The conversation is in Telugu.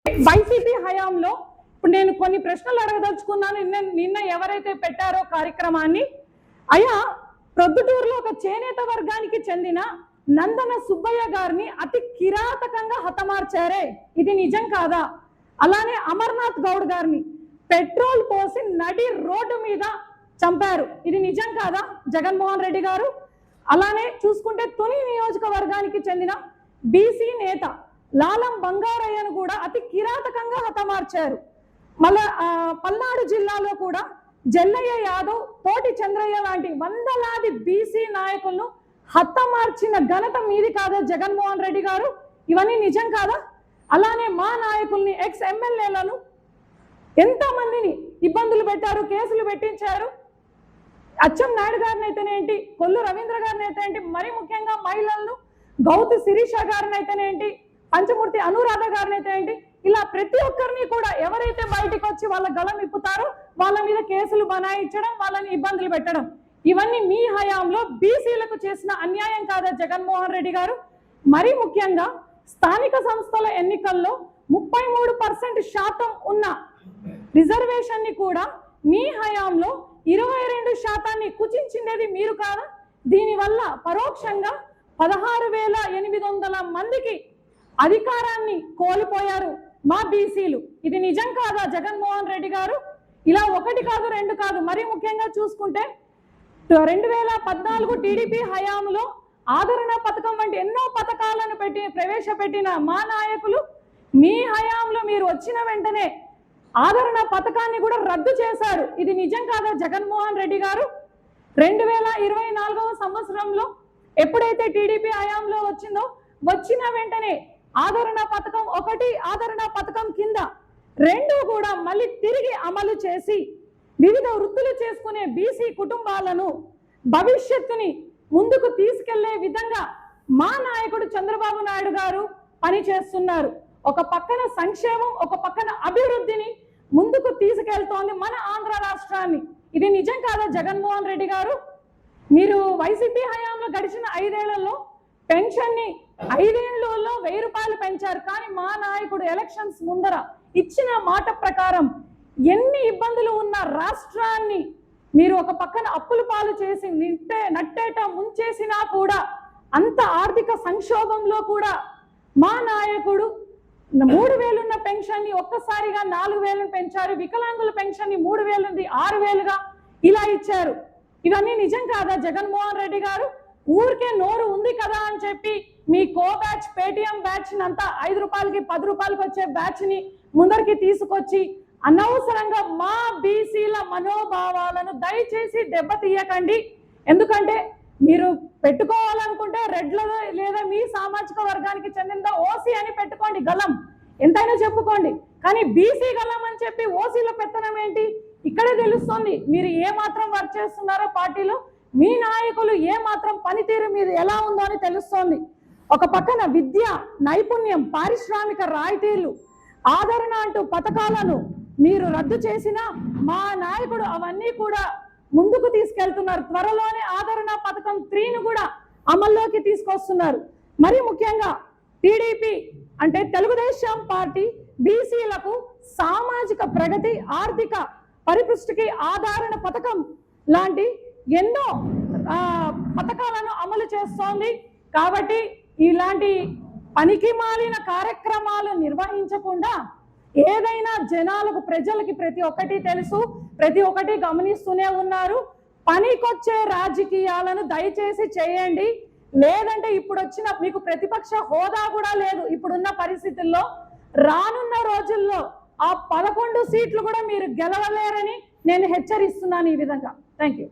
వైసీపీ హయాంలో ఇప్పుడు నేను కొన్ని ప్రశ్నలు అడగదలుచుకున్నాను. నిన్న ఎవరైతే పెట్టారో కార్యక్రమాన్ని, అయ్యా ప్రొద్దుటూరులో ఒక చేనేత వర్గానికి చెందిన నందన సుబ్బయ్య గారిని అతి కిరాతకంగా హతమార్చారే, ఇది నిజం కాదా? అలానే అమర్నాథ్ గౌడ్ గారిని పెట్రోల్ పోసి నడి రోడ్డు మీద చంపారు, ఇది నిజం కాదా జగన్మోహన్ రెడ్డి గారు? అలానే చూసుకుంటే తుని నియోజకవర్గానికి చెందిన బీసీ నేత లాలం బంగారయ్యను కూడా అతి కిరాతకంగా హతమార్చారు. మళ్ళా పల్నాడు జిల్లాలో కూడా జల్లయ్య యాదవ్, తోటి చంద్రయ్య లాంటి వందలాది బీసీ నాయకులను హతమార్చిన ఘనత మీది కాదా జగన్మోహన్ రెడ్డి గారు? ఇవన్నీ నిజం కాదా? అలానే మా నాయకుల్ని, ఎక్స్ ఎమ్మెల్యేలను ఎంతమందిని ఇబ్బందులు పెట్టారు, కేసులు పెట్టించారు. అచ్చం నాయుడు గారిని అయితేనేంటి, కొల్లు రవీంద్ర గారిని అయితేనేంటి, మరి ముఖ్యంగా మహిళలను గౌతు శిరీష గారిని అయితేనేంటి, పంచమూర్తి అనురాధ గారిని అయితేనేంటి, ఇలా ప్రతి ఒక్కరిని కూడా ఎవరైతే బయటకు వచ్చి వాళ్ళ గళం ఇప్పుతారో వాళ్ళ మీద కేసులు బనాయించడం, వాళ్ళని ఇబ్బందులు పెట్టడం, ఇవన్నీ మీ హయాంలో బీసీలకు చేసిన అన్యాయం కాదా జగన్మోహన్ రెడ్డి గారు? మరి ముఖ్యంగా స్థానిక సంస్థల ఎన్నికల్లో 33% ఉన్న రిజర్వేషన్ ని కూడా మీ హయాంలో 22% కుచించినది మీరు కాదా? దీనివల్ల పరోక్షంగా 16,800 మందికి అధికారాన్ని కోల్పోయారు మా బీసీలు, ఇది నిజం కాదా జగన్మోహన్ రెడ్డి గారు? ఇలా ఒకటి కాదు, రెండు కాదు. మరి ముఖ్యంగా చూసుకుంటే 2014 టీడీపీ హయాంలో ఆదరణ పథకం వంటి ఎన్నో పథకాలను ప్రవేశపెట్టిన మా నాయకులు మీ హయాంలో మీరు వచ్చిన వెంటనే ఆదరణ పథకాన్ని కూడా రద్దు చేశారు, ఇది నిజం కాదా జగన్మోహన్ రెడ్డి గారు? 2024వ సంవత్సరంలో ఎప్పుడైతే టీడీపీ హయాంలో వచ్చిందో, వచ్చిన వెంటనే ఆదరణ పథకం 1, ఆదరణ పథకం కింద 2 కూడా మళ్ళీ తిరిగి అమలు చేసి వివిధ వృత్తులు చేసుకునే బీసీ కుటుంబాలను భవిష్యత్తుని ముందుకు తీసుకెళ్లే విధంగా మా నాయకుడు చంద్రబాబు నాయుడు గారు పనిచేస్తున్నారు. ఒక పక్కన సంక్షేమం, ఒక పక్కన అభివృద్ధిని ముందుకు తీసుకెళ్తోంది మన ఆంధ్ర రాష్ట్రాన్ని, ఇది నిజం కాదా జగన్మోహన్ రెడ్డి గారు? మీరు వైసీపీ హయాంలో గడిచిన 5 ఏళ్లలో పెన్షన్ ని 5 ఏళ్లలో 1000 రూపాయలు పెంచారు. కానీ మా నాయకుడు ఎలక్షన్స్ ముందర ఇచ్చిన మాట ప్రకారం ఎన్ని ఇబ్బందులు ఉన్న రాష్ట్రాన్ని మీరు ఒక పక్కన అప్పుల పాలు చేసి నట్టేట ముంచేసినా కూడా, అంత ఆర్థిక సంక్షోభంలో కూడా మా నాయకుడు 3,000 ఉన్న పెన్షన్ ని ఒక్కసారిగా 4,000 పెంచారు. వికలాంగుల పెన్షన్ ని 3,000 నుండి 6,000గా ఇలా ఇచ్చారు. ఇవన్నీ నిజం కాదా జగన్మోహన్ రెడ్డి గారు? ఊరికే నోరు ఉంది కదా అని చెప్పి మీ కో బ్యాచ్, పేటిఎం బ్యాచ్ అంతా 5 రూపాయలకి 10 రూపాయలకి వచ్చే బ్యాచ్ ని ముందరికి తీసుకొచ్చి అనవసరంగా మా బీసీల మనోభావాలను దయచేసి దెబ్బతీయకండి. ఎందుకంటే మీరు పెట్టుకోవాలనుకుంటే రెడ్లలో లేదా మీ సామాజిక వర్గానికి చెందిన ఓసీ అని పెట్టుకోండి, గలం ఎంతైనా చెప్పుకోండి. కానీ బీసీ గలం అని చెప్పి ఓసీల పెత్తనం ఏంటి? ఇక్కడే తెలుస్తుంది మీరు ఏ మాత్రం వర్క్ చేస్తున్నారో పార్టీలో, మీ నాయకులు ఏ మాత్రం పనితీరు మీరు ఎలా ఉందో అని తెలుస్తోంది. ఒక పక్కన విద్య, నైపుణ్యం, పారిశ్రామిక రాయితీలు, ఆదరణ అంటూ పథకాలను మీరు రద్దు చేసినా మా నాయకుడు అవన్నీ కూడా ముందుకు తీసుకెళ్తున్నారు. త్వరలోనే ఆదరణ పథకం 3ను కూడా అమల్లోకి తీసుకొస్తున్నారు. మరి ముఖ్యంగా టీడీపీ అంటే తెలుగుదేశం పార్టీ బీసీలకు సామాజిక ప్రగతి, ఆర్థిక పరిపుష్టికి ఆదరణ పథకం లాంటి ఎన్నో పథకాలను అమలు చేస్తోంది. కాబట్టి ఇలాంటి పనికి మాలిన కార్యక్రమాలు నిర్వహించకుండా ఏదైనా జనాలకు, ప్రజలకి ప్రతి ఒక్కటి తెలుసు, ప్రతి ఒక్కటి గమనిస్తూనే ఉన్నారు. పనికొచ్చే రాజకీయాలను దయచేసి చేయండి. లేదంటే ఇప్పుడు వచ్చిన మీకు ప్రతిపక్ష హోదా కూడా లేదు ఇప్పుడున్న పరిస్థితుల్లో. రానున్న రోజుల్లో ఆ 11 సీట్లు కూడా మీరు గెలవలేరని నేను హెచ్చరిస్తున్నాను ఈ విధంగా. Thank you.